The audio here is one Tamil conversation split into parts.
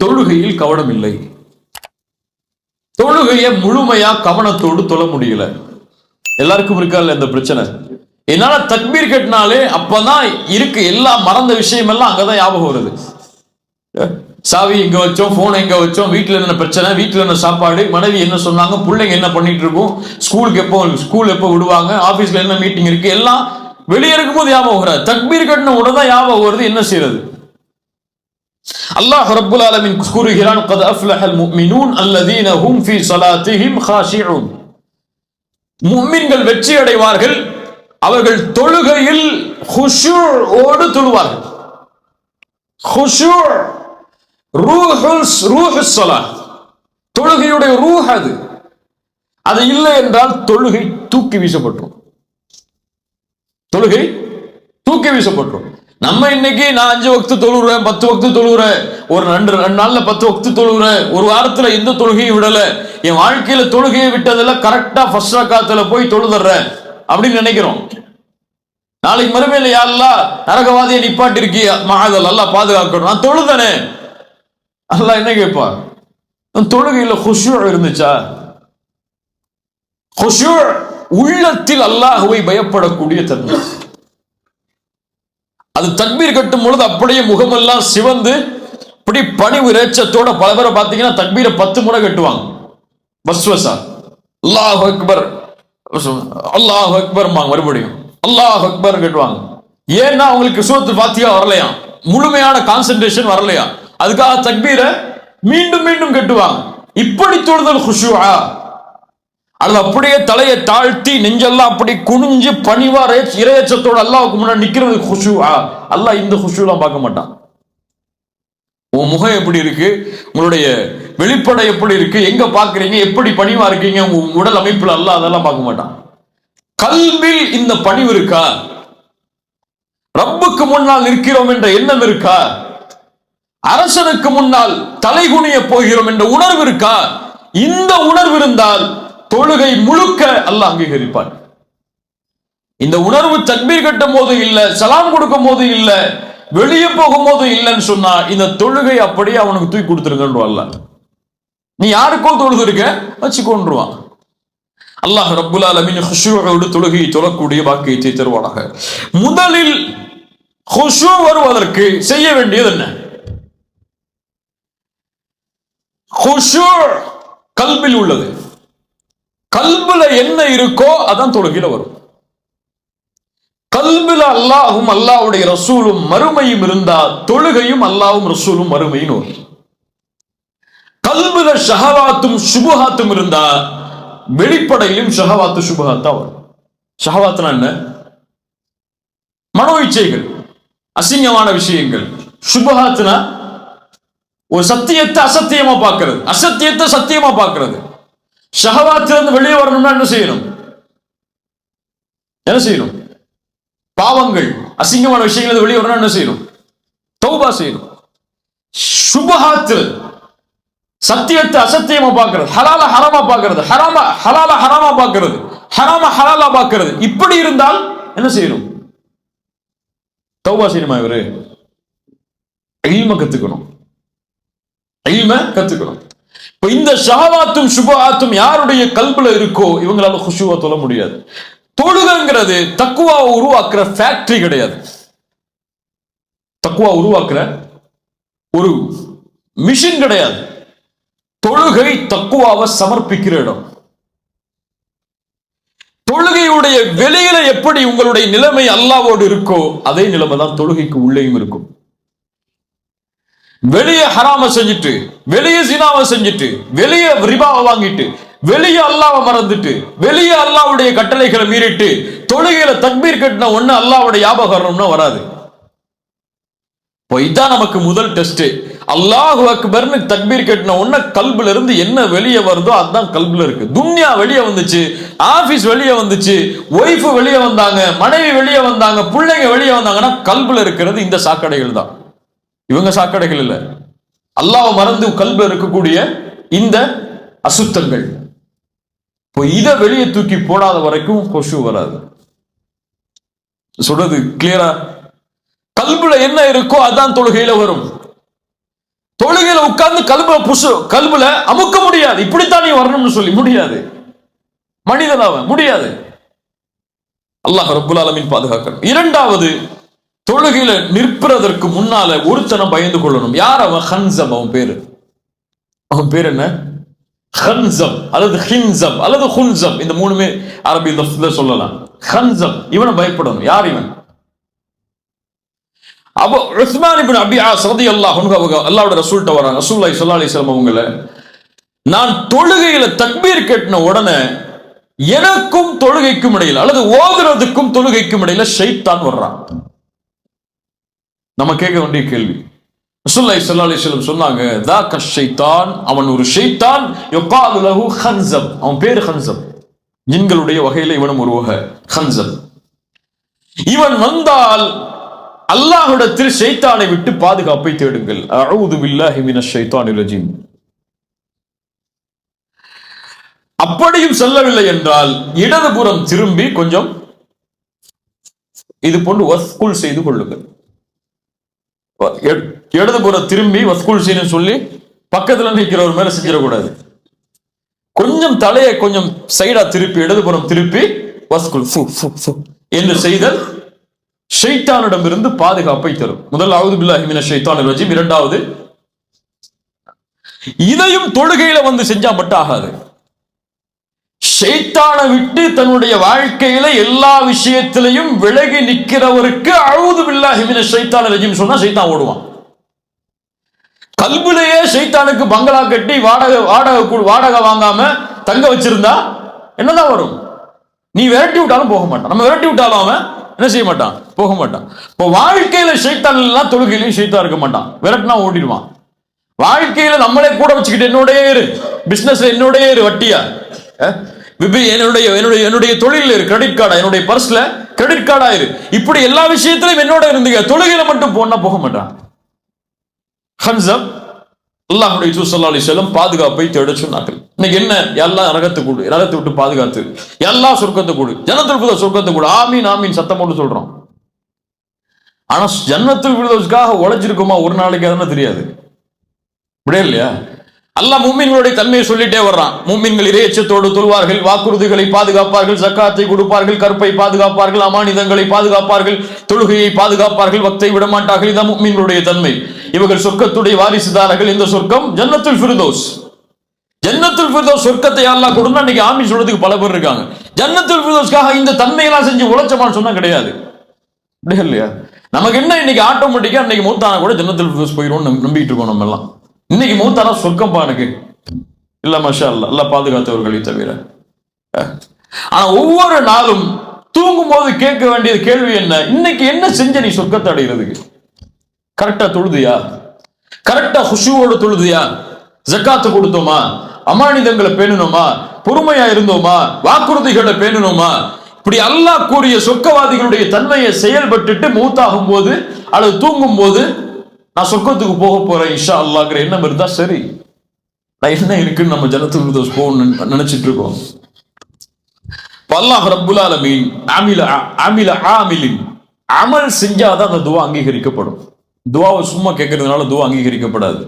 தொழுகையில் கவனம் இல்லை. தொழுகையை முழுமையா கவனத்தோடு தொழ முடியல. எல்லாருக்கும் இருக்கா இந்த பிரச்சனை? என்னால தக்பீர் கட்டினாலே அப்பதான் இருக்கு, எல்லாம் மறந்த விஷயம் எல்லாம் அங்கதான் ஞாபகம் வருது. சாவி எங்க வச்சோம், போன் எங்க வச்சோம், வீட்டுல என்ன பிரச்சனை, வீட்டுல என்ன சாப்பாடு, மனைவி என்ன சொன்னாங்க, பிள்ளைங்க என்ன பண்ணிட்டு இருக்கும், ஸ்கூல் எப்போ விடுவாங்க, ஆபீஸ்ல என்ன மீட்டிங் இருக்கு, எல்லாம் வெளியே இருக்கும் போது ஞாபகம் வராது. தக்பீர் கட்டின உடனே ஞாபகம் வருது. என்ன செய்யறது? அல்லாஹ் ரப்புல் ஆலமீன் கூறுகிறான், قد أفلح المؤمنون الذين هم في صلاتهم خاشعون. முஃமின்கள் வெற்றி அடைவார்கள், அவர்கள் தொழுகையில் குஷூஓடு தொழுவார்கள். குஷூ ரூஹுஸ் ஸலாத், தொழுகையுடைய ரூஹ் அது. அது இல்லை என்றால் தொழுகை தூக்கி வீசப்பட்டுரும். தொழுகை தூக்கி வீசப்பட்டுரும். நம்ம இன்னைக்கு நான் 5 வக்து தொழுகிறேன், 10 வக்து தொழுகிறேன், ஒரு 2 நாள்ல 10 வக்து தொழுகிறேன், ஒரு வாரத்துல எந்த தொழுகையும் விடல, என் வாழ்க்கையில தொழுகையை விட்டதெல்லாம் கரெக்டா ஃபர்ஸ்ட் ரக்காத்துல போய் தொழுதுறேன் அப்படின்னு நினைக்கிறோம். நாளைக்கு மறுமையில யா அல்லாஹ் நரகவாதியை நிப்பாட்டி இருக்கியா, மஹாதல் அல்லாஹ் பாதுகாக்கணும், நான் தொழுதனே. அல்லாஹ் என்ன கேட்பா? தொழுகையில குஷூ இருந்துச்சா? குஷூ உள்ளத்தில் அல்லாஹ்வை பயப்படக்கூடிய தன்மை. அது தக்பீர் கட்டும் பொழுது அப்படியே முகமெல்லாம் சிவந்து இப்படி பணிவு இறைச்சத்தோட பல பேரை பார்த்தீங்கன்னா தக்பீரை 10 முறை கட்டுவாங்க. வஸ்வசா அல்லாஹ் அக்பர் அல்லாஹ் அக்பர் மறுபடியும் அல்லாஹ் அக்பர் கட்டுவாங்க. ஏன்னா அவங்களுக்கு சூரத்துல் ஃபாத்திஹா வரலையா, முழுமையான கான்சென்ட்ரேஷன் வரலையா, அதுக்காக தக்பீரை மீண்டும் மீண்டும் கட்டுவாங்க. இப்படி தொழுதல் குஷூஆ? அல்லது அப்படியே தலையை தாழ்த்தி நெஞ்செல்லாம் அப்படி குனிஞ்சு பணிவா இறையச்சத்தோட அல்லாஹ்வுக்கு முன்னாடி நிக்கிறது குஷூஆ? அல்லாஹ் இந்த குஷூலாம் பார்க்க மாட்டான். உன் முகம் எப்படி இருக்கு, உங்களுடைய வெளிப்படை எப்படி இருக்கு, எங்க பாக்குறீங்க, எப்படி பணிவா இருக்கீங்க, உங்க உடல் அமைப்புல அல்லாஹ் அதெல்லாம் பார்க்க மாட்டான். கல்வில் இந்த பணிவு இருக்கா? ரப்புக்கு முன்னால் நிற்கிறோம் என்ற எண்ணம் இருக்கா? அரசனுக்கு முன்னால் தலைகுனிய போகிறோம் என்ற உணர்வு இருக்கா? இந்த உணர்வு இருந்தால் தொழுகை முழுக்க அல்லாஹ் அங்கீகரிப்பார். இந்த உணர்வு தக்பீர் கட்டும் போது இல்ல, சலாம் கொடுக்கும் போது இல்ல, வெளியே போகும் போது இல்லைன்னு சொன்னா இந்த தொழுகை அப்படியே அவனுக்கு தூக்கி கொடுத்துருங்கன்றான் அல்லாஹ். நீ யாருக்கோ தொழுது இருக்க வச்சுக்கொண்டுருவான். அல்லாஹ் ரப்புல் ஆலமீன் குஷூஓடு தொழுகையை தொழக்கூடிய பாக்கியத்தை தருவானாக. முதலில் குஷூ வருவதற்கு செய்ய வேண்டியது என்ன? குஷூ கல்பில் உள்ளது. கல்புல என்ன இருக்கோ அதான் தொழுகையில வரும். கல்புல அல்லாஹும் அல்லாஹ்வுடைய ரசூலும் மறுமையும் இருந்தா தொழுகையும் அல்லாஹ்வும் ரசூலும் மறுமையும் வரும். கல்புல ஷஹவாத்தும் சுபஹாத்தும் இருந்தா வெளிப்படையிலும் ஷஹவாத்து சுபஹாத்தா வரும். ஷஹவாத்னா என்ன? மனோ இச்சைகள், அசிங்கமான விஷயங்கள். சுபஹாத்னா ஒரு சத்தியத்தை அசத்தியமா பார்க்கிறது, அசத்தியத்தை சத்தியமா பார்க்கிறது. ஷஹவாத்திலிருந்து வெளியே வரணும்னா என்ன செய்யணும்? என்ன செய்யணும்? பாவங்கள், அசிங்கமான விஷயங்கள் வெளியே வரணும் என்ன செய்யணும்? தௌபா செய்யணும். சுபஹாத்து சத்தியத்தை அசத்தியமா பார்க்கிறது, ஹலால ஹராமா பார்க்கிறது, ஹலால ஹராமா பார்க்கிறது, ஹராம ஹலாலா பார்க்கிறது. இப்படி இருந்தால் என்ன செய்யணும்? தௌபா செய்யணுமா? இவரு இல்ம கத்துக்கணும், இல்ம கத்துக்கணும். இப்ப இந்த ஷஹவாத்தும் சுபஹாத்தும் யாருடைய கல்புல இருக்கோ இவங்களால குஷூவா தொழ முடியாது. தொழுகைங்கிறது தக்குவாவை உருவாக்குற ஃபேக்டரி கிடையாது. தக்குவா உருவாக்குற ஒரு மிஷின் கிடையாது. தொழுகை தக்குவாவை சமர்ப்பிக்கிற இடம். தொழுகையுடைய வெளியில எப்படி உங்களுடைய நிலைமை அல்லாஹ்வோடு இருக்கோ அதே நிலைமை தான் தொழுகைக்கு உள்ளேயும் இருக்கும். வெளியே ஹராம செஞ்சுட்டு, வெளியே சினாவை செஞ்சுட்டு, வெளியே ரிபாவை வாங்கிட்டு, வெளியே அல்லாஹ்வை மறந்துட்டு, வெளியே அல்லாஹ்வுடைய கட்டளைகளை மீறிட்டு தொழுகையில தக்பீர் கட்டின ஒண்ணு அல்லாஹ்வுடைய ஞாபகம்னா வராது. இதான் நமக்கு முதல் டெஸ்ட். அல்லாஹு அக்பர்னு தக்பீர் கட்டின ஒண்ணு கல்புல இருந்து என்ன வெளியே வருதோ அதுதான் கல்புல இருக்கு. துன்யா வெளியே வந்துச்சு, ஆபீஸ் வெளியே வந்துச்சு, ஒய்ஃப் வெளியே வந்தாங்க, மனைவி வெளியே வந்தாங்க, பிள்ளைங்க வெளியே வந்தாங்கன்னா கல்புல இருக்கிறது இந்த சாக்கடைகள் தான். இவங்க சாக்கடைகள் இல்ல, அல்லாஹ்வை மறந்து கல்புல இருக்கக்கூடிய இந்த அசுத்தங்கள். இதை வெளியே தூக்கி போடாத வரைக்கும் கொசு வராது. சொல்றது கிளியரா? கல்புல என்ன இருக்கோ அதான் தொழுகையில வரும். தொழுகையில உட்கார்ந்து கல்புல அமுக்க முடியாது. இப்படித்தான் நீ வரணும்னு சொல்லி முடியாது. மனிதனாவ முடியாது. அல்லாஹ் ரப்புல் ஆலமீன் பாதுகாக்கணும். இரண்டாவது, தொழுகையில நிற்பதற்கு முன்னால ஒருத்தனை பயந்து கொள்ளணும். யார் அவன்? ஹன்சம். அவன் பேர் என்ன? ஹன்சம் அல்லது ஹின்சம் அல்லது ஹுன்சம். இந்த மூணுமே அரபி லஃப்ல சொல்லலாம். ஹன்சம், இவனை பயப்படணும். யார் இவன்? அப்போ உஸ்மான் இப்னு அபி ஆஸ் ரலியல்லாஹு அன்ஹு அவங்க அல்லாஹ்வுடைய ரசூல்ட்ட வராங்க. ரசூலுல்லாஹி ஸல்லல்லாஹு அலைஹி வஸல்லம் அவங்கள, நான் தொழுகையில தக்பீர் கேட்டின உடனே எனக்கும் தொழுகைக்கும் இடையில அல்லது ஓதுறதுக்கும் தொழுகைக்கும் இடையில ஷைத்தான் வர்றான். நம்ம கேட்க வேண்டிய கேள்வி. ரசூலுல்லாஹி ஸல்லல்லாஹு அலைஹி வஸல்லம் சொன்னாங்க, தாக்க ஷைத்தான், அவன் ஒரு ஷைத்தான், யுகாலு லஹு ஹன்சம், அவன் பேர் ஹன்சம். ஜின்களுடைய வகையில இவனும் ஒரு வகை ஹன்சம். இவன் வந்தால் அல்லாஹ்விடத்தில் ஷைத்தானை விட்டு பாதுகாப்பை தேடுங்கள். அஊது பில்லாஹி மினஷ் ஷைத்தானிர் ரஜீம். அப்படியும் செல்லவில்லை என்றால் இடதுபுறம் திரும்பி கொஞ்சம் இது போன்று வஸ்குல் செய்து கொள்ளுங்கள். இடதுபுறம் திரும்பி வஸ்குல் செய்யணும்னு சொல்லி பக்கத்துல நிற்கிறவர் மேல செஞ்சிடக்கூடாது. கொஞ்சம் தலையை கொஞ்சம் சைடா திருப்பி இடதுபுறம் திருப்பி வஸ்குல் என்று செய்தல் ஷைத்தானிடம் இருந்து பாதுகாப்பை தரும். முதல் அஊது பில்லாஹி மினஷ் ஷைத்தானிர் ரஜீம். இரண்டாவது, இதையும் தொழுகையில வந்து செஞ்சா மட்டும் ஆகாது. ஷைத்தானை விட்டு தன்னுடைய வாழ்க்கையில எல்லா விஷயத்திலையும் விலகி நிற்கிறவருக்கு அஊது பில்லாஹி மினஷ் ஷைத்தானிர் ரஜீம் சொன்னா ஷைத்தான் ஓடுவான். கல்புலேயே ஷைத்தானுக்கு பங்களா கட்டி வாடகை வாங்காம தங்க வச்சிருந்தா என்னதான் வரும்? நீ விரட்டி விட்டாலும் போக மாட்டான். நம்ம விரட்டி விட்டாலும் அவன் என்ன செய்ய மாட்டான்? போக மாட்டான். இப்போ வாழ்க்கையில ஷைத்தான் எல்லாம் தொழுகையிலையும் ஷைத்தான் இருக்க மாட்டான். விரட்டினா ஓடிடுவான். வாழ்க்கையில நம்மளே கூட வச்சுக்கிட்டு என்னோடய இரு, பிசினஸ்ல என்னோடய இரு, வட்டியா என்னுடைய தொழில் இரு, கிரெடிட் கார்டா, என்னுடைய பர்ஸ்ல கிரெடிட் கார்டா இரு, இப்படி எல்லா விஷயத்திலும் என்னோட இருந்தீங்க. தொழுகையில மட்டும் போனா போக மாட்டான். ஹன்சம் அல்லாஹ்வுடைய தூதர் ஸல்லல்லாஹு அலைஹி வஸல்லம் பாதுகாப்பை தேட சொன்னார்கள். இன்னைக்கு என்ன? எல்லாம் நரகத்தை கூடு, நரகத்தை விட்டு பாதுகாத்து, எல்லா சொர்க்கத்தை கூடு, ஜன்னத்துல் ஃபிர்தௌஸ் சொர்க்கத்தை கூடு, ஆமீன் ஆமீன் சத்தம் போட்டு சொல்றோம். ஆனா ஜன்னத்துல் ஃபிர்தௌஸ்க்காக உழைச்சிருக்குமா ஒரு நாளைக்கு அதுன்னு தெரியாது. அப்படியே இல்லையா? அல்லாஹ் முஃமின்களுடைய தன்மையை சொல்லிட்டே வர்றான். முஃமின்கள் இறையச்சத்தோடு தொழுவார்கள், வாக்குறுதிகளை பாதுகாப்பார்கள், ஜக்காத்தை கொடுப்பார்கள், கற்பை பாதுகாப்பார்கள், அமானிதங்களை பாதுகாப்பார்கள், தொழுகையை பாதுகாப்பார்கள், வக்தை விடமாட்டார்கள். இதான் முஃமின்களுடைய தன்மை. இவர்கள் சொர்க்கத்துடைய வாரிசுதாரர்கள். இந்த சொர்க்கம் ஜன்னத்துல் ஃபிர்தௌஸ். ஜன்னத்துல் ஃபிர்தௌஸ் சொர்க்கத்தை அல்லாஹ் கொடுத்தா இன்னைக்கு ஆமீன் சொல்றதுக்கு பல பேர் இருக்காங்க. ஜன்னத்துல் ஃபிர்தௌஸ்க்காக இந்த தன்மையெல்லாம் செஞ்சு உழைச்சமான்னு சொன்னா கிடையாது. அப்படியே இல்லையா? நமக்கு என்ன இன்னைக்கு ஆட்டோமேட்டிக்கா இன்னைக்கு மூத்தான கூட ஜன்னத்துல் ஃபிர்தௌஸ் போயிடும் நம்பிட்டு இருக்கோம் நம்ம எல்லாம். இன்னைக்கு மூத்தானா சொர்க்கம் பானுக்கு இல்ல, மாஷா அல்லாஹ், எல்லாம் பாதுகாத்தவர்களை தவிர. ஆனா ஒவ்வொரு நாளும் தூங்கும் போது கேட்க வேண்டியது கேள்வி என்ன? இன்னைக்கு என்ன செஞ்ச நீ சொர்க்கத்தை அடைகிறதுக்கு? கரெக்டா தொழுதியா? கரெக்டா ஹுஷூவோடு தொழுதியா? ஜக்காத்து கொடுத்தோமா? அமானிதங்களை பேணணுமா? பொறுமையா இருந்தோமா? வாக்குறுதிகளை பேணணுமா? இப்படி அல்லாஹ் கூறிய சொர்க்கவாதிகளுடைய தன்மையை செயல்பட்டுட்டு மூத்தாகும் போது அல்லது தூங்கும் போது நான் சொர்க்கத்துக்கு போக போறேன் இன்ஷா அல்லாஹ்ங்கிற எண்ணம் இருந்தா சரி. நான் என்ன இருக்குன்னு நம்ம ஜன்னத்துல் ஃபிர்தௌஸ் போகணும்னு நினைச்சிட்டு இருக்கோம். அல்லாஹ் ரப்புல் ஆலமீன் அமல் செஞ்சாதான் அந்த துவா அங்கீகரிக்கப்படும். துவாவை சும்மா கேட்கறதுனால துவா அங்கீகரிக்கப்படாது.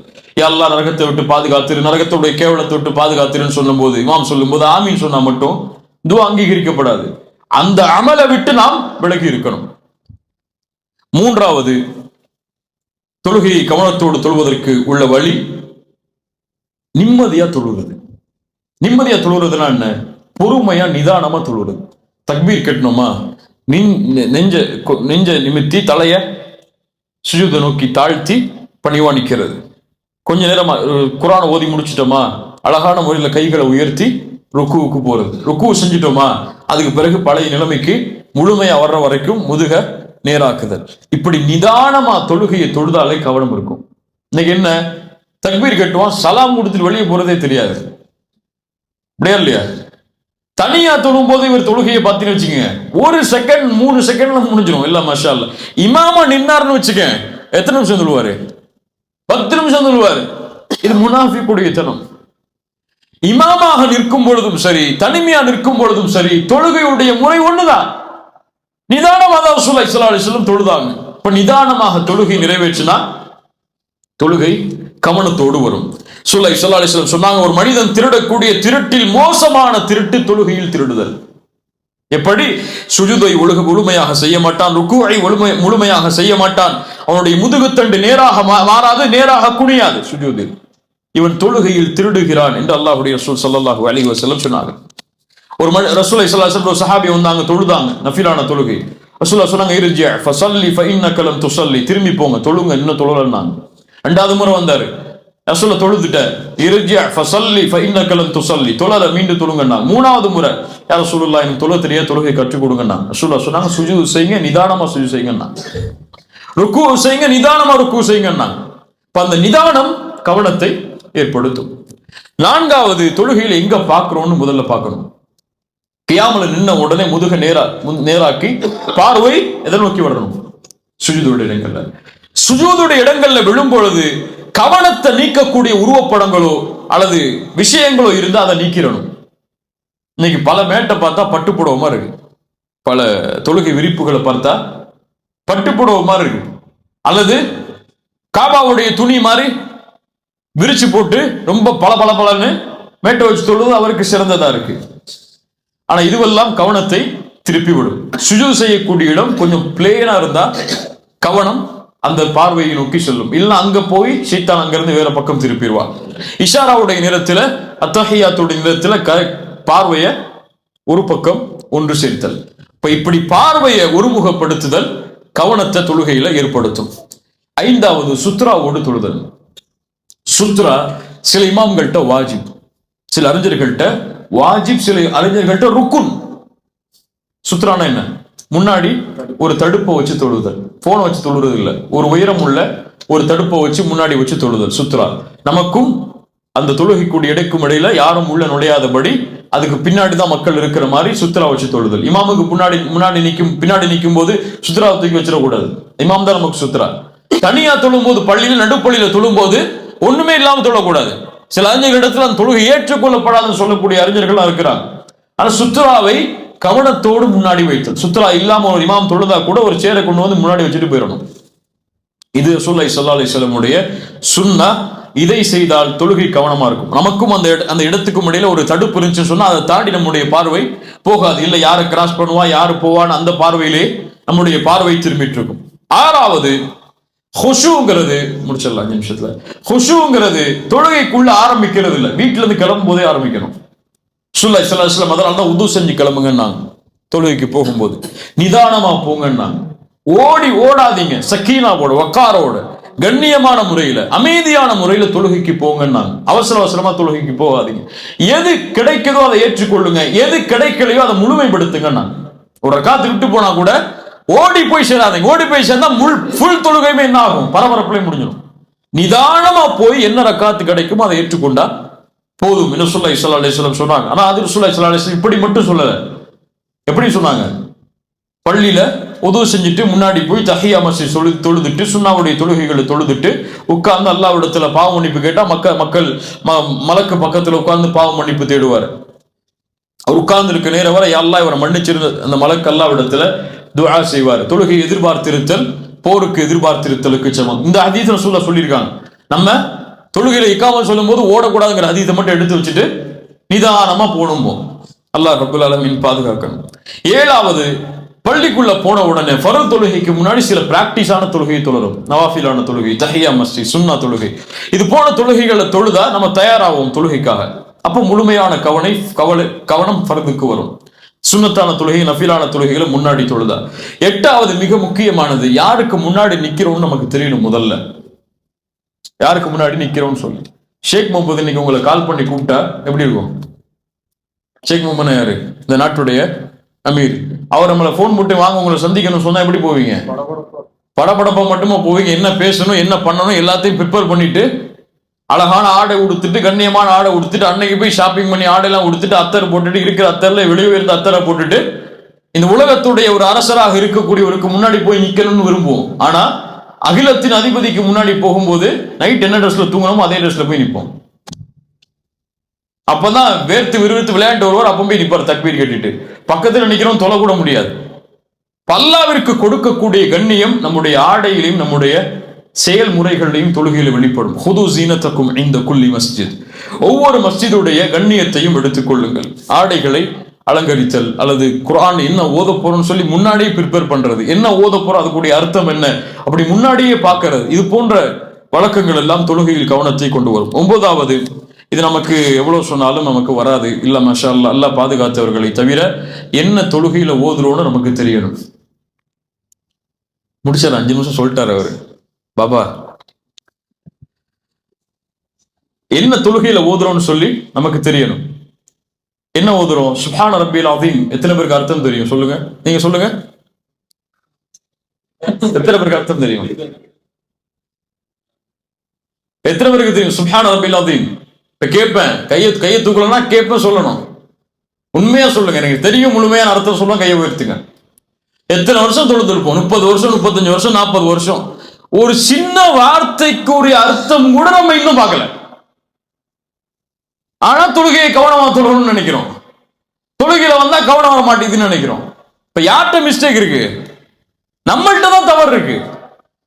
அல்லாஹ் நரகத்தை விட்டு பாதுகாத்திரு, நரகத்துடைய கேவலத்தை விட்டு பாதுகாத்திருன்னு சொல்லும் போது, இமாம் சொல்லும் போது ஆமீன் சொன்னா மட்டும் துவா அங்கீகரிக்கப்படாது. அந்த அமலை விட்டு நாம் விலகி இருக்கணும். மூன்றாவது, தொழுகையை கவனத்தோடு தொழுவதற்கு உள்ள வழி நிம்மதியா தொழுவது. நிம்மதியா தொழுறதுனா என்ன? பொறுமையா நிதானமா தொழுறது. தக்பீர் கட்டணுமா, நெஞ்ச நிமித்தி தலைய சுஜூத நோக்கி தாழ்த்தி பணிவா நிற்கிறது. கொஞ்ச நேரமா குர்ஆனை ஓதி முடிச்சிட்டோமா, அழகான முறையில் கைகளை உயர்த்தி ருக்குவுக்கு போறது. ருக்கு செஞ்சிட்டோமா, அதுக்கு பிறகு பழைய நிலைமைக்கு முழுமையா வர்ற வரைக்கும் முதுக நேராக்குதல். இப்படி நிதானமா தொழுகையை தொழுதாலே கவனம் இருக்கும். இன்னைக்கு என்ன? தக்பீர் கட்டுவான், சலாம் கொடுத்துட்டு வெளியே போறதே தெரியாது. அப்படியா இல்லையா? தனியா தொழும் போது இவர் தொழுகையை பார்த்தீங்கன்னு வச்சுக்கோங்க, 1 செகண்ட் 3 செகண்ட்ல முடிஞ்சிடும். இல்ல மாஷா அல்லாஹ். இமாமா நின்னார்னு வச்சுக்க, எத்தனை நிமிஷம் சொல்லுவாரு? 10 நிமிஷம் சொல்லுவாரு. இது முனாஃபிக்குடைய தனம். இமாமாக நிற்கும் பொழுதும் சரி, தனிமையா நிற்கும் பொழுதும் சரி, தொழுகையுடைய முறை ஒண்ணுதான். நிதானமாக ரசூலுல்லாஹி ஸல்லல்லாஹு அலைஹி வஸல்லம் தொழுதாங்க. இப்ப நிதானமாக தொழுகை நிறைவேற்றினா தொழுகை கவனத்தோடு வரும். ஸல்லல்லாஹு அலைஹி வஸல்லம் சொன்னாங்க, ஒரு மனிதன் திருடக்கூடிய திருட்டில் மோசமான திருட்டு தொழுகையில் திருடுதல். எப்படி? சுஜூதை முழுமையாக செய்ய மாட்டான், ருக்குவை முழுமையாக செய்ய மாட்டான், அவனுடைய முதுகுத்தண்டு நேராக மாறாது, நேராக குனியாது சுஜூதில். இவன் தொழுகையில் திருடுகிறான் என்று அல்லாஹ்வுடைய ரசூல் ஸல்லல்லாஹு அலைஹி வஸல்லம் சொன்னாங்க. ஒரு ரசூலுல்லாஹி ஸல்லல்லாஹு அலைஹி வஸல்லம் சஹாபி வந்தாங்க, தொழுதாங்க, நஃபிலான தொழுகை. ரசூலுல்லாஹ் சொன்னாங்க, இர்ஜி ஃபஸல்லி ஃபஇன்னக லம் துஸல்லி, திரும்பி போங்க, தொழுங்க, இன்னும் தொழலன்னாங்க. ரெண்டாவது முறை வந்தாரு, ரசூலுல்லாஹ் தொழுதுட்ட, இர்ஜி ஃபஸல்லி ஃபஇன்னக லம் துஸல்லி, தொழல, மீண்டும் தொழுங்கன்னாங்க. மூணாவது முறை, யா ரசூலுல்லாஹ் எனக்கு தொழ தெரியாது, தொழுகை கற்றுக் கொடுங்கன்னாங்க. ரசூலுல்லாஹ் சொன்னாங்க, சுஜூது செய்யுங்க, நிதானமா சுஜூது செய்யுங்கன்னாங்க. ருக்கு செய்யுங்க, நிதானமா ருக்கு செய்யுங்கன்னாங்க. அந்த நிதானம் கவனத்தை ஏற்படுத்தும். நான்காவது, தொழுகையில் எங்க பார்க்கிறோம்னு முதல்ல பார்க்கணும். கியாமல நின்ன உடனே முதுக நேராக்கி பார்வை எதை நோக்கி வரணும்? சுஜூதுடைய இடங்கள்ல. சுஜூதுடைய இடங்கள்ல விழும் பொழுது கவனத்தை நீக்கக்கூடிய உருவப்படங்களோ அல்லது விஷயங்களோ இருந்தா அதை நீக்கிறணும். இன்னைக்கு பல மேட்டை பார்த்தா பட்டுப்புடவை மாதிரி இருக்கு, பல தொழுகை விரிப்புகளை பார்த்தா பட்டுப்புடவை மாதிரி இருக்கு, அல்லது காபாவுடைய துணி மாதிரி விரிச்சு போட்டு ரொம்ப பளபளன்னு மேட்டை வச்சு தொழுது அவருக்கு சிறந்ததா இருக்கு. ஆனா இதுவெல்லாம் கவனத்தை திருப்பி விடும். சுஜூது செய்யக்கூடிய இடம் கொஞ்சம் பிளேனா இருந்தா கவனம் அந்த பார்வையை நோக்கி செல்லும். இல்ல அங்க போய் ஷைத்தான் அங்கிருந்து வேற பக்கம் திருப்பிடுவார். இஷாராவுடைய நேரத்துல, அத்தஹியாத்துடைய நேரத்துல பார்வைய ஒரு பக்கம் ஒன்று சேர்த்தல். இப்படி பார்வையை ஒருமுகப்படுத்துதல் கவனத்தை தொழுகையில ஏற்படுத்தும். ஐந்தாவது, சுத்ராவோடு தொழுதல். சுத்ரா சில இமாம்கள்ட்ட வாஜிப், சில அறிஞர்கள்ட்ட வாஜிப், சில அறிஞர்கள்ட்ட ருக்குன். சுத்ரானா என்ன? முன்னாடி ஒரு தடுப்பை வச்சு தொழுதல், போனை வச்சு தொழுறது இல்ல, ஒரு உயரம் உள்ள ஒரு தடுப்பை வச்சு முன்னாடி வச்சு தொழுதல் சுத்ரா. நமக்கும் அந்த தொழுகைக்கூடிய இடைக்கும் இடையில யாரும் உள்ள நுழையாதபடி அதுக்கு பின்னாடி தான் மக்கள் இருக்கிற மாதிரி சுத்ரா வச்சு தொழுதல். இமாமுக்கு பின்னாடி நிற்கும் போது சுத்ரா தூக்கி வச்சிடக்கூடாது, இமாம் தான் நமக்கு சுத்ரா. தனியா தொழும் போது, பள்ளியில நடுப்பள்ளியில தொழும் போது ஒண்ணுமே இல்லாம தொழக்கூடாது. சில அறிஞர்கள் இடத்துல அந்த தொழுகை ஏற்றுக்கொள்ளப்படாதுன்னு சொல்லக்கூடிய அறிஞர்கள் இருக்கிறாங்க. ஆனா சுத்ராவை கவனத்தோடு முன்னாடி வைத்தல். சுத்ரா இல்லாம ஒரு இமாம் தொழுதா கூட ஒரு சேரை கொண்டு வந்து முன்னாடி வச்சுட்டு போயிடணும். இது ரசூலுல்லாஹி ஸல்லல்லாஹு அலைஹி வஸல்லம் உடைய சுன்னா. இதை செய்தால் தொழுகை கவனமா இருக்கும். நமக்கும் அந்த இடத்துக்கும் இடையில ஒரு தடுப்பு இருந்துச்சுன்னு சொன்னா அதை தாண்டி நம்முடைய பார்வை போகாது. இல்ல யாரை கிராஸ் பண்ணுவா, யாரு போவான்னு அந்த பார்வையிலே நம்முடைய பார்வை திரும்பிட்டு இருக்கும். ஆறாவது, ஹுஷூங்கிறது, முடிச்சிடலாம் 5 நிமிஷத்துல. ஹுஷூங்கிறது தொழுகைக்குள்ள ஆரம்பிக்கிறது இல்ல, வீட்டுல இருந்து கிளம்பும் போதே ஆரம்பிக்கணும். ஸல்லல்லாஹு அலைஹி வஸல்லம் அதனால தான் உது செஞ்சு கிளம்புங்கன்னாங்க. தொழுகைக்கு போகும்போது நிதானமா போங்கன்னாங்க. ஓடாதீங்க, சக்கீனாவோட வக்காரோட கண்ணியமான முறையில அமைதியான முறையில தொழுகைக்கு போங்கன்னாங்க. அவசரமா தொழுகைக்கு போகாதீங்க. எது கிடைக்குதோ அதை ஏற்றுக்கொள்ளுங்க, எது கிடைக்கலையோ அதை முழுமைப்படுத்துங்கன்னாங்க. ஒரு ரக்காத்து விட்டு போனா கூட ஓடி போய் சேராதீங்க. ஓடி போய் சேர்ந்தா ஃபுல் தொழுகையுமே என்ன ஆகும்? பரபரப்புல முடிஞ்சிடும். நிதானமா போய் என்ன ரக்காத்து கிடைக்குமோ அதை ஏற்றுக்கொண்டா போதும். ரசூலுல்லாஹி ஸல்லல்லாஹு அலைஹி வஸல்லம் சொன்னாங்க. ஆனா அது ரசூலுல்லாஹி ஸல்லல்லாஹு அலைஹி வஸல்லம் இப்படி மட்டும் சொல்லல. எப்படி சொன்னாங்க? பள்ளியில உது செஞ்சுட்டு முன்னாடி போய் தஹியா மஸ்ஜித் தொழுதுட்டு சுன்னாவுடைய தொழுகைகளை தொழுதுட்டு உட்கார்ந்து அல்லாஹ்விடத்துல பாவ மன்னிப்பு கேட்டா மக்கள் மலக்கு பக்கத்துல உட்கார்ந்து பாவ மன்னிப்பு தேடுவார். அவர் உட்கார்ந்து இருக்க நேரம் வரை அல்லாஹ் இவரை மன்னிச்சிருந்த அந்த மலக்கு அல்லாஹ்விடத்துல துஆ செய்வார். தொழுகை எதிர்பார்த்திருத்தல் போருக்கு எதிர்பார்த்திருத்தலுக்கு சமம். இந்த ஹதீஸ் ரசூலுல்லாஹ் சொல்லியிருக்காங்க. நம்ம தொழுகையில இக்காமத் சொல்லும் போது ஓடக்கூடாதுங்கிற ஹதீஸை மட்டும் எடுத்து வச்சுட்டு நிதானமா போகணும். அல்லாஹ் ரப்பல் ஆலமீன் பாதுகாக்கணும். ஏழாவது, பள்ளிக்குள்ள போன உடனே ஃபர்த் தொழுகைக்கு முன்னாடி சில பிராக்டிஸான தொழுகையை தொழுறோம். நவாஃபிலான தொழுகை, தஹியா மஸ்ஜித், சுன்னா தொழுகை, இது போன தொழுகைகளை தொழுதா நம்ம தயாராகும் தொழுகைக்காக. அப்போ முழுமையான கவனம் ஃபர்துக்கு வரும். சுன்னத்தான தொழுகை, நஃபிலான தொழுகைகளை முன்னாடி தொழுதா. எட்டாவது, மிக முக்கியமானது, யாருக்கு முன்னாடி நிக்கிறோம்னு நமக்கு தெரியணும். முதல்ல யாருக்கு முன்னாடி நிக்கிறோம்னு சொல்லி. ஷேக் முகமது இன்னைக்கு உங்களை கால் பண்ணி கூப்பிட்டா எப்படி இருக்கும்? ஷேக் முகமது யாரு? இந்த நாட்டுடைய அமீர். அவர் நம்மளை போன் போட்டு வாங்க உங்களை சந்திக்கணும் சொன்னா எப்படி போவீங்க? படபடப்பா மட்டுமா போவீங்க? என்ன பேசணும், என்ன பண்ணணும் எல்லாத்தையும் ப்ரிப்பேர் பண்ணிட்டு அழகான ஆடை உடுத்துட்டு, கண்ணியமான ஆடை உடுத்துட்டு, அன்னைக்கு போய் ஷாப்பிங் பண்ணி ஆடையெல்லாம் உடுத்துட்டு, அத்தர் போட்டுட்டு, இருக்கிற அத்தர்ல வெளியே இருந்த அத்தரை போட்டுட்டு இந்த உலகத்துடைய ஒரு அரசராக இருக்கக்கூடியவருக்கு முன்னாடி போய் நிக்கணும்னு விரும்புவோம். ஆனா அகிலத்தின் அதிபதிக்கு முன்னாடி போகும்போது நைட் என்ன ட்ரெஸ்ல தூங்கணுமோ அதே ட்ரெஸ்ல போய் நிற்போம். அப்பதான் வேர்த்து விறுவிறுத்து விளையாண்டு வருவார். அப்ப போய் நிற்பார் தக்பீர் கேட்டுட்டு. பக்கத்துல நிக்கிறோம், தொலை கூட முடியாது. பல்லாவிற்கு கொடுக்கக்கூடிய கண்ணியம் நம்முடைய ஆடையிலையும் நம்முடைய செயல்முறைகளையும் தொழுகையில் வெளிப்படும். ஹுது ஜீனத்தக்கும் இந்த குல்லி மஸ்ஜித், ஒவ்வொரு மஸ்ஜிதுடைய கண்ணியத்தையும் எடுத்துக்கொள்ளுங்கள். ஆடைகளை அலங்கரித்தல் அல்லது குர்ஆன் என்ன ஓத போறோம்னு சொல்லி முன்னாடியே ப்ரிப்பேர் பண்றது, என்ன ஓத போறோம் அதுக்குடைய அர்த்தம் என்ன அப்படி முன்னாடியே பார்க்கறது, இது போன்ற வழக்கங்கள் எல்லாம் தொழுகையில் கவனத்தை கொண்டு வரும். 9வது, இது நமக்கு எவ்வளவு சொன்னாலும் நமக்கு வராது, இல்ல மாஷா அல்லாஹ், அல்லாஹ் பாதுகாத்தவர்களை தவிர, என்ன தொழுகையில ஓதுறோன்னு நமக்கு தெரியணும். முடிச்சார், 5 நிமிஷம் சொல்லிட்டாரு அவரு. பாபா என்ன தொழுகையில ஓதுறோம்னு சொல்லி நமக்கு தெரியணும். என்ன ஓதுறோம்? சுப்ஹான ரப்பில் அஸீம். எத்தனை பேருக்கு அர்த்தம் தெரியும் சொல்லுங்க, நீங்க சொல்லுங்க. எத்தனை பேருக்கு அர்த்தம் தெரியும்? எத்தனை பேருக்கு தெரியும் சுப்ஹான ரப்பில் அஸீம்? இப்ப கேட்பேன், கையை தூக்கலன்னா கேட்பேன், சொல்லணும். உண்மையா சொல்லுங்க, எனக்கு தெரியும் முழுமையான அர்த்தம் சொல்லுங்க, கையை உயர்த்துங்க. எத்தனை வருஷம் தொழுதுருப்போம்? 30 வருஷம், 35 வருஷம், 40 வருஷம். ஒரு சின்ன வார்த்தைக்கு ஒரு அர்த்தம் கூட நம்ம இன்னும் பார்க்கல. ஆனா தொழுகையை கவனமா தொழுகணும்னு நினைக்கிறோம். தொழுகையில வந்தா கவனம் வர மாட்டேங்குதுன்னு நினைக்கிறோம். இப்ப யார்கிட்ட மிஸ்டேக் இருக்கு? நம்மள்ட்ட தான் தவறு இருக்கு.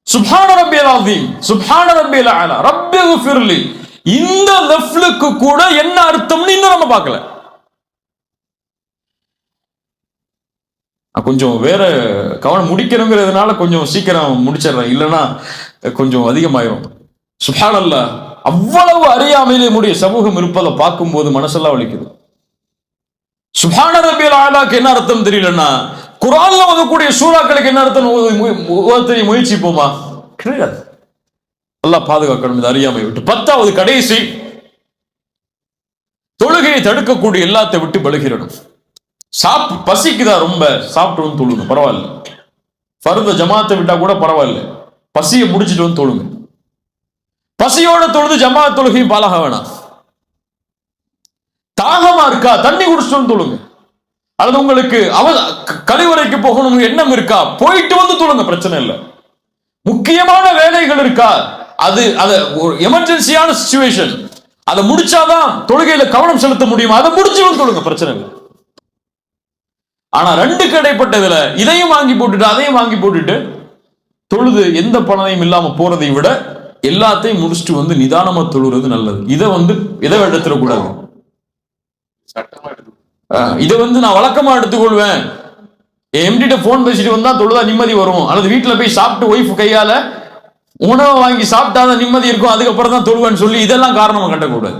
சுப்ஹான ரப்பியல் அஸீம், சுப்ஹான ரப்பியல் அலா, ரப்பிக்ஃபிர்லி, இந்த லஃப்லுக்கு கூட என்ன அர்த்தம்னு இன்னும் நம்ம பார்க்கல. கொஞ்சம் வேற கவனம் முடிக்கணுங்கிறதுனால கொஞ்சம் சீக்கிரம் முடிச்சிடறேன், இல்லைன்னா கொஞ்சம் அதிகமாயிரும். சுப்ஹானல்லாஹ், அவ்வளவு அறியாமையிலே முடிய சமூகம் இருப்பதை பார்க்கும் போது மனசெல்லாம் வலிக்குது. சுப்ஹான ரப்பியல் ஆலாக்கு என்ன அர்த்தம் தெரியலன்னா, குர்ஆன்ல ஓதக்கூடிய சூறாக்களுக்கு என்ன அர்த்தம் ஓத முயற்சிப்போமா? கிடையாது. அல்லாஹ் பாதுகாக்கணும் இந்த அறியாமை விட்டு. 10வது கடைசி, தொழுகையை தடுக்கக்கூடிய எல்லாத்தை விட்டு விலகிடணும். பசிக்குதா, ரொம்ப சாப்பிட்டு வந்து தொழுங்க, பரவாயில்ல. ஃபர்த ஜமாத்தை விட்டா கூட பரவாயில்ல, பசியை முடிச்சிட்டு வந்து தொழுங்க. பசியோட தொழுது ஜமாத் தொழுகையும் பாலாக வேணாம். தாகமா இருக்கா, தண்ணி குடிச்சிட்டு தொழுங்க. அல்லது உங்களுக்கு கழிவறைக்கு போகணும் எண்ணம் இருக்கா, போயிட்டு வந்து தொழுங்க, பிரச்சனை இல்லை. முக்கியமான வேலைகள் இருக்கா, அது ஒரு எமர்ஜென்சியான சிச்சுவேஷன், அதை முடிச்சாதான் தொழுகையில கவனம் செலுத்த முடியும், அதை முடிச்சு வந்து தொழுங்க, பிரச்சனை இல்லை. ஆனா 2க்கு இடைப்பட்டதுல இதையும் வாங்கி போட்டுட்டு அதையும் வாங்கி போட்டுட்டு தொழுது எந்த பணத்தையும் இல்லாம போறதை விட எல்லாத்தையும் முடிச்சுட்டு வந்து நிதானமா தொழுறது நல்லது. இதை எடுத்துடக்கூடாது. இதை நான் வழக்கமா எடுத்துக்கொள்வேன். எம்டிட்ட போன் பேசிட்டு வந்தா தொழுதா நிம்மதி வரும், அல்லது வீட்டுல போய் சாப்பிட்டு ஒய்ஃப் கையால உணவை வாங்கி சாப்பிட்டாதான் நிம்மதி இருக்கும், அதுக்கப்புறம் தான் தொழுவேன்னு சொல்லி இதெல்லாம் காரணமா கட்டக்கூடாது.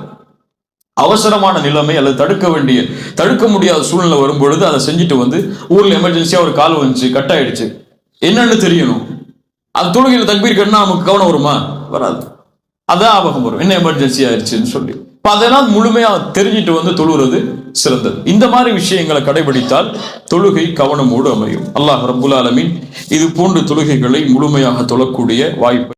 அவசரமான நிலைமை அல்லது தடுக்க முடியாத சூழ்நிலை வரும்பொழுது அதை செஞ்சுட்டு வந்து ஊர்ல எமர்ஜென்சியா ஒரு கால் வந்துச்சு, கட் ஆயிடுச்சு, என்னன்னு தெரியணும். அது தொழுகையில தக்பீர் கட்டினா நமக்கு கவனம் வருமா? வராது. அதான் ஆபகம் வரும், என்ன எமர்ஜென்சி ஆயிடுச்சுன்னு சொல்லி. அதெல்லாம் முழுமையா தெரிஞ்சிட்டு வந்து தொழுகிறது சிறந்தது. இந்த மாதிரி விஷயங்களை கடைபிடித்தால் தொழுகை கவனமோடு அமையும். அல்லாஹ் ரப்புல் ஆலமீன் இது போன்ற தொழுகைகளை முழுமையாக தொழக்கூடிய வாய்ப்பு